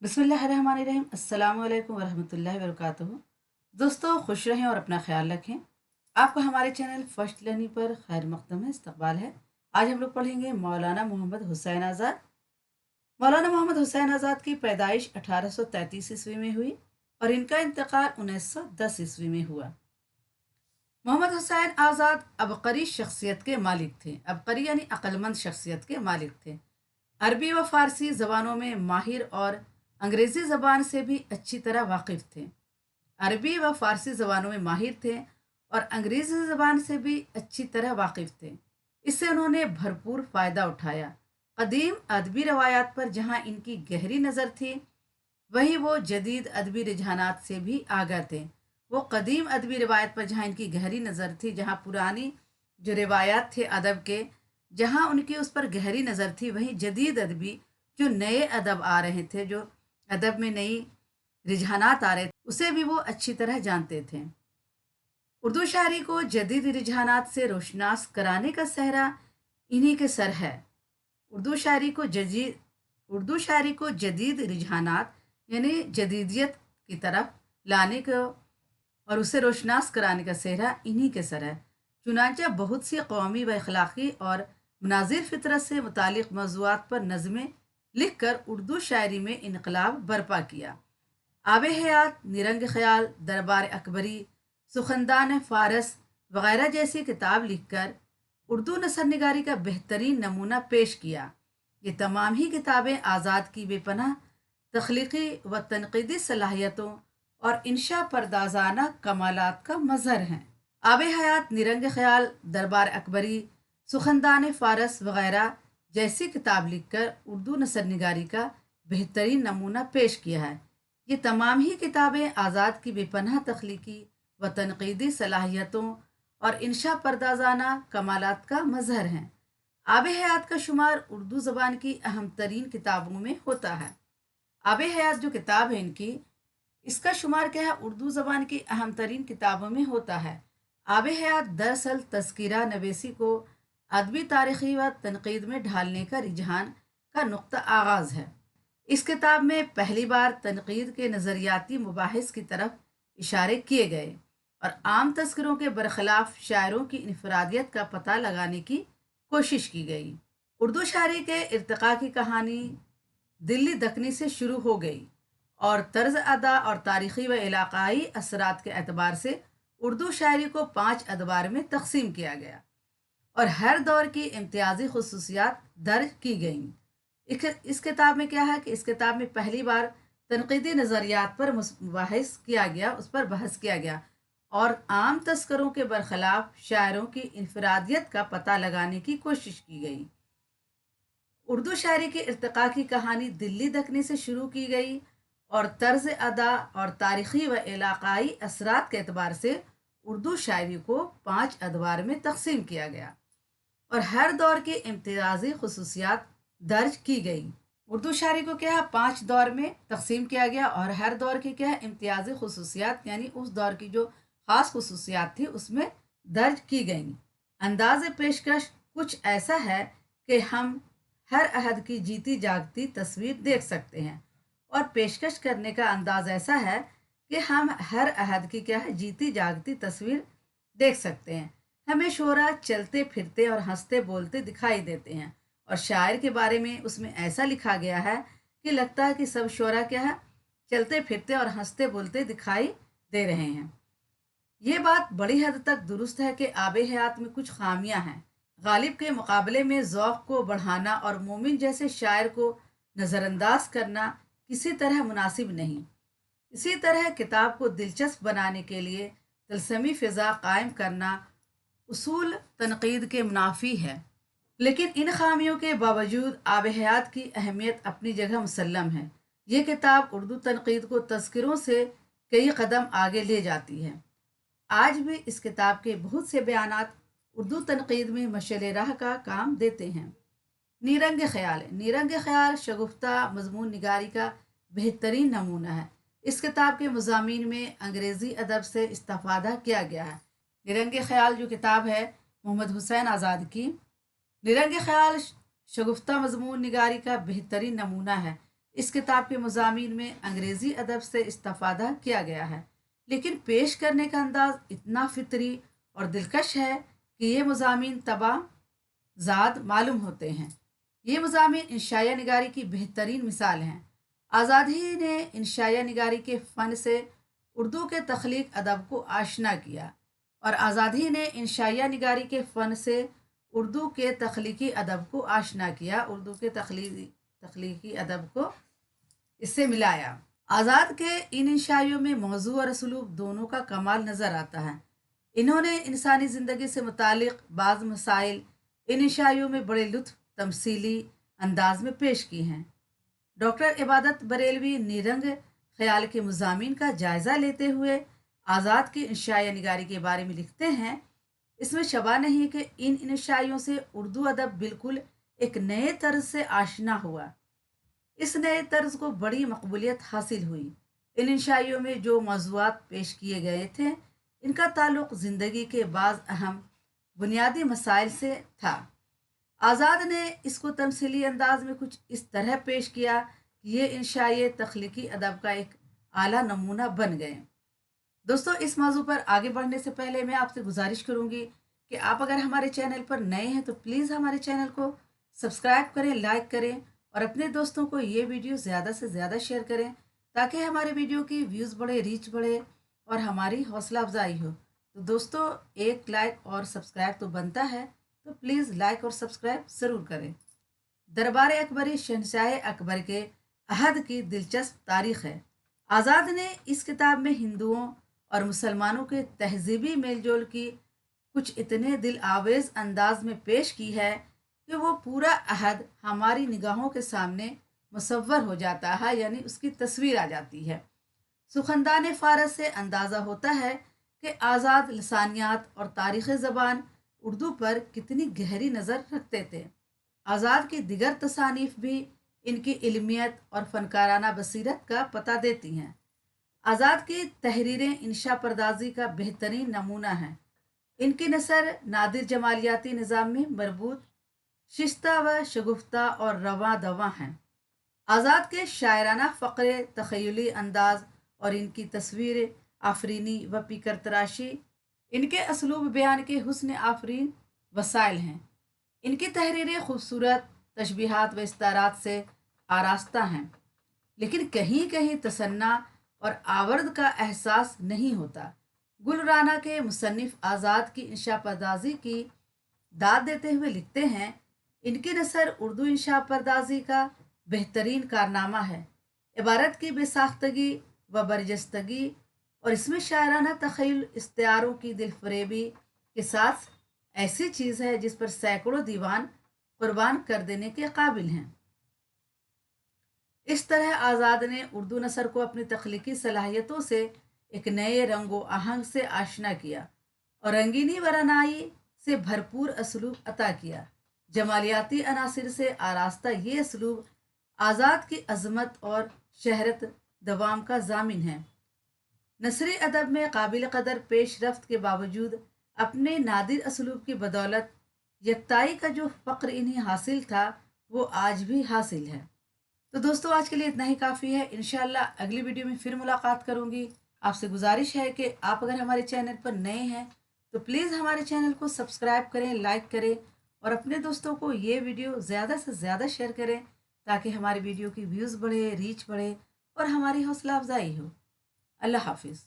बिस्मिल्लाहिर्रहमानिर्रहीम। अस्सलाम वालेकुम वरहमतुल्लाहि वबरकातुहू। दोस्तों, खुश रहें और अपना ख्याल रखें। आपका हमारे चैनल फर्स्ट लर्निंग पर खैर मकदम है, इस्तकबाल है। आज हम लोग पढ़ेंगे मौलाना मोहम्मद हुसैन आज़ाद। मौलाना मोहम्मद हुसैन आज़ाद की पैदाइश 1833 ईस्वी में हुई और इनका इंतकाल 1910 ईस्वी में हुआ। मोहम्मद हुसैन आज़ाद अबकरी शख्सियत के मालिक थे। अबकरी यानी अक्लमंद शख्सियत के मालिक थे। अरबी व फ़ारसी ज़बानों में माहिर और अंग्रेज़ी ज़बान से भी अच्छी तरह वाकिफ़ थे। अरबी व फ़ारसी ज़बानों में माहिर थे और अंग्रेज़ी ज़बान से भी अच्छी तरह वाकिफ़ थे। इससे उन्होंने भरपूर फ़ायदा उठाया। कदीम अदबी रवायात पर जहाँ इनकी गहरी नज़र थी, वहीं वो जदीद अदबी रुझानात से भी आगाह थे। वो कदीम अदबी रिवायत पर जहाँ इनकी गहरी नज़र थी, जहाँ पुरानी जो रिवायात थे अदब के, जहाँ उनकी उस पर गहरी नज़र थी, वहीं जदीद अदबी जो नए अदब आ रहे थे, जो अदब में नई रुझानात आ रहे थे, उसे भी वो अच्छी तरह जानते थे। उर्दू शायरी को जदीद रुझानात से रोशनास कराने का सहरा इन्हीं के सर है। उर्दू शायरी को जदीद उर्दू शायरी को जदीद रुझानात यानी जदीदियत की तरफ लाने को और उसे रोशनास कराने का सेहरा इन्हीं के सर है। चुनांचे बहुत सी कौमी व अखलाक़ी और मनाजिर फितरत से मुतालिक मौज़ूआत पर नज़में लिख कर उर्दू शायरी में इनकलाब बर्पा किया। आब हयात, निरंग ख्याल, दरबार अकबरी, सुखनदान फ़ारस वगैरह जैसी किताब लिखकर उर्दू नसर निगारी का बेहतरीन नमूना पेश किया। ये तमाम ही किताबें आज़ाद की बेपनाह तख्लीक़ी व तनक़ीदी सलाहियतों और इंशा परदाजाना कमालात का मज़हर हैं। आब हयात, निरंग ख्याल, दरबार अकबरी, सुखनदान फ़ारस वगैरह जैसी किताब लिखकर उर्दू नसर निगारी का बेहतरीन नमूना पेश किया है। ये तमाम ही किताबें आज़ाद की बेपनाह तख्लीक़ी व तनक़ीदी सलाहियतों और इंशा परदाजाना कमालात का मज़हर हैं। आब हयात का शुमार उर्दू ज़बान की अहम तरीन किताबों में होता है। आब हयात जो किताब है इनकी, इसका शुमार क्या है, उर्दू ज़बान की अहम तरीन किताबों में होता है। आब हयात दरअसल तज़किरा नवेसी को अदबी तारीख़ी व तनक़ीद में ढालने का रुझान का नुक्ता आगाज़ है। इस किताब में पहली बार तनक़ीद के नज़रियाती मुबाहिस की तरफ इशारे किए गए और आम तस्करों के बरखिलाफ शायरों की इनफरादियत का पता लगाने की कोशिश की गई। उर्दू शायरी के इर्तिक़ा की कहानी दिल्ली दक्कनी से शुरू हो गई और तर्ज अदा और तारीख़ी व इलाक़ाई असरात के एतबार से उर्दू शायरी को 5 अदवार में तकसीम किया गया और हर दौर की इम्तियाज़ी खसूसियात दर्ज की गईं। इस किताब में क्या है कि इस किताब में पहली बार तनक़ीदी नज़रियात पर मुबाहिस किया गया, उस पर बहस किया गया और आम तस्करों के बरखिलाफ शायरों की इनफरादियत का पता लगाने की कोशिश की गई। उर्दू शायरी के इर्तिक़ा की कहानी दिल्ली दक्कनी से शुरू की गई और तर्ज अदा और तारीख़ी व इलाक़ाई असरात के एतबार से उर्दू शायरी को 5 अदवार में तकसीम किया गया और हर दौर की इम्तियाज़ी खसूसियात दर्ज की गई। उर्दू शायरी को क्या है, 5 दौर में तकसीम किया गया और हर दौर की क्या है, इम्तियाज़ी खसूसियात यानी उस दौर की जो ख़ास खसूसियात थी उसमें दर्ज की गई। अंदाज़ पेशकश कुछ ऐसा है कि हम हर अहद की जीती जागती तस्वीर देख सकते हैं और पेशकश करने का अंदाज ऐसा है कि हम हर अहद की क्या है, जीती जागती तस्वीर देख सकते हैं। हमें शोरा चलते फिरते और हंसते बोलते दिखाई देते हैं और शायर के बारे में उसमें ऐसा लिखा गया है कि लगता है कि सब शोरा क्या है, चलते फिरते और हंसते बोलते दिखाई दे रहे हैं। ये बात बड़ी हद तक दुरुस्त है कि आब हयात में कुछ खामियां हैं। गालिब के मुकाबले में ज़ौक़ को बढ़ाना और मोमिन जैसे शायर को नज़रअंदाज करना किसी तरह मुनासिब नहीं। इसी तरह किताब को दिलचस्प बनाने के लिए तलसमी फ़िज़ा कायम करना उसूल तनक़ीद के मुनाफी है। लेकिन इन खामियों के बावजूद आब हयात की अहमियत अपनी जगह मुसल्लम है। ये किताब उर्दू तनक़ीद को तज़किरों से कई कदम आगे ले जाती है। आज भी इस किताब के बहुत से बयानात उर्दू तनक़ीद में मशअल राह का काम देते हैं। नीरंग ख्याल, नीरंग ख्याल शगुफ्ता मजमून निगारी का बेहतरीन नमूना है। इस किताब के मज़ामीन में अंग्रेज़ी अदब से इस्तिफ़ादा किया गया है। नीरंग ख्याल जो किताब है मोहम्मद हुसैन आज़ाद की, नीरंग ख्याल शगुफ्ता मजमून निगारी का बेहतरीन नमूना है। इस किताब के मज़ामीन में अंग्रेज़ी अदब से इस्तिफ़ादा किया गया है, लेकिन पेश करने का अंदाज़ इतना फितरी और दिलकश है कि ये मज़ामीन तबाज़ाद मालूम होते हैं। ये मज़ामीन इंशाया निगारी की बेहतरीन मिसाल हैं। आज़ादी ने इंशाया निगारी के फ़न से उर्दू के तख्लीक अदब को आशना किया और आज़ादी ने इंशाया निगारी के फ़न से उर्दू के तख्लीकी अदब को आशना किया, उर्दू के तख्लीकी अदब को इससे मिलाया। आज़ाद के इन इंशाइयों में मौजू और असलूब दोनों का कमाल नज़र आता है। इन्होंने इंसानी ज़िंदगी से मुतालिक बाज़ मसाइल इन इंशाइयों में बड़े लुत्फ़ तमसीली अंदाज में पेश की हैं। डॉक्टर इबादत बरेलवी निरंग ख्याल के मज़ामीन का जायज़ा लेते हुए आज़ाद की इंशाया निगारी के बारे में लिखते हैं, इसमें शबा नहीं कि इन इंशाइयों से उर्दू अदब बिल्कुल एक नए तर्ज से आशना हुआ। इस नए तर्ज को बड़ी मकबूलियत हासिल हुई। इन इंशाइयों में जो मौज़ूआत पेश किए गए थे, इनका ताल्लुक़ ज़िंदगी के बाज़ अहम बुनियादी मसाइल से था। आज़ाद ने इसको तमसीली अंदाज में कुछ इस तरह पेश किया कि ये इंशाए तख्लीकी अदब का एक आला नमूना बन गए। दोस्तों, इस मौजू पर आगे बढ़ने से पहले मैं आपसे गुजारिश करूंगी कि आप अगर हमारे चैनल पर नए हैं तो प्लीज़ हमारे चैनल को सब्सक्राइब करें, लाइक करें और अपने दोस्तों को ये वीडियो ज़्यादा से ज़्यादा शेयर करें ताकि हमारे वीडियो की व्यूज़ बढ़े, रीच बढ़े और हमारी हौसला अफजाई हो। तो दोस्तों, एक लाइक और सब्सक्राइब तो बनता है, तो प्लीज़ लाइक और सब्सक्राइब ज़रूर करें। दरबार अकबरी शहंशाह अकबर के अहद की दिलचस्प तारीख़ है। आज़ाद ने इस किताब में हिंदुओं और मुसलमानों के तहजीबी मेलजोल की कुछ इतने दिल आवेज़ अंदाज में पेश की है कि वो पूरा अहद हमारी निगाहों के सामने मुसव्वर हो जाता है, यानी उसकी तस्वीर आ जाती है। सुखनदान फ़ारस से अंदाज़ा होता है कि आज़ाद लसानियात और तारीख़ ज़बान उर्दू पर कितनी गहरी नज़र रखते थे। आज़ाद की दिगर तसानीफ भी इनकी इल्मियत और फ़नकाराना बसीरत का पता देती हैं। आज़ाद की तहरीरें इंशा परदाजी का बेहतरीन नमूना हैं। इनकी नसर नादिर जमालियाती निज़ाम में मरबूत, शिस्ता व शगुफ्ता और रवां दवां हैं। आज़ाद के शायराना फ़क़रे, तख़य्युली अंदाज और इनकी तस्वीर आफरीनी व पीकर तराशी इनके असलूब बयान के हुस्न आफरीन वसाइल हैं। इनकी तहरीरें खूबसूरत तशबीहात व इस्तारात से आरास्ता हैं, लेकिन कहीं कहीं तसन्ना और आवर्द का एहसास नहीं होता। गुलराना के मुसन्निफ आज़ाद की इंशा परदाजी की दाद देते हुए लिखते हैं, इनकी नसर उर्दू इंशा परदाजी का बेहतरीन कारनामा है। इबारत की बेसाख्तगी व बरजस्तगी और इसमें शायराना तख़य्युल इस्तिआरों की दिलफरेबी के साथ ऐसी चीज़ है जिस पर सैकड़ों दीवान कुर्बान कर देने के काबिल हैं। इस तरह आज़ाद ने उर्दू नसर को अपनी तख्लीकी सलाहियतों से एक नए रंगो आहंग से आशना किया और रंगीनी वरनाई से भरपूर असलूब अता किया। जमालियाती अनासिर से आरास्ता ये असलूब आज़ाद की अज़मत और शहरत दवाम का ज़ामिन है। नसरी अदब में काबिल कदर पेश रफ्त के बावजूद अपने नादिर असलूब की बदौलत यकताई का जो फ़क्र इन्हें हासिल था वो आज भी हासिल है। तो दोस्तों, आज के लिए इतना ही काफ़ी है। इंशाअल्लाह अगली वीडियो में फिर मुलाकात करूँगी। आपसे गुजारिश है कि आप अगर हमारे चैनल पर नए हैं तो प्लीज़ हमारे चैनल को सब्सक्राइब करें, लाइक करें और अपने दोस्तों को ये वीडियो ज़्यादा से ज़्यादा शेयर करें ताकि हमारी वीडियो की व्यूज़ बढ़े, रीच बढ़े और हमारी हौसला अफजाई हो। अल्लाह हाफिज़।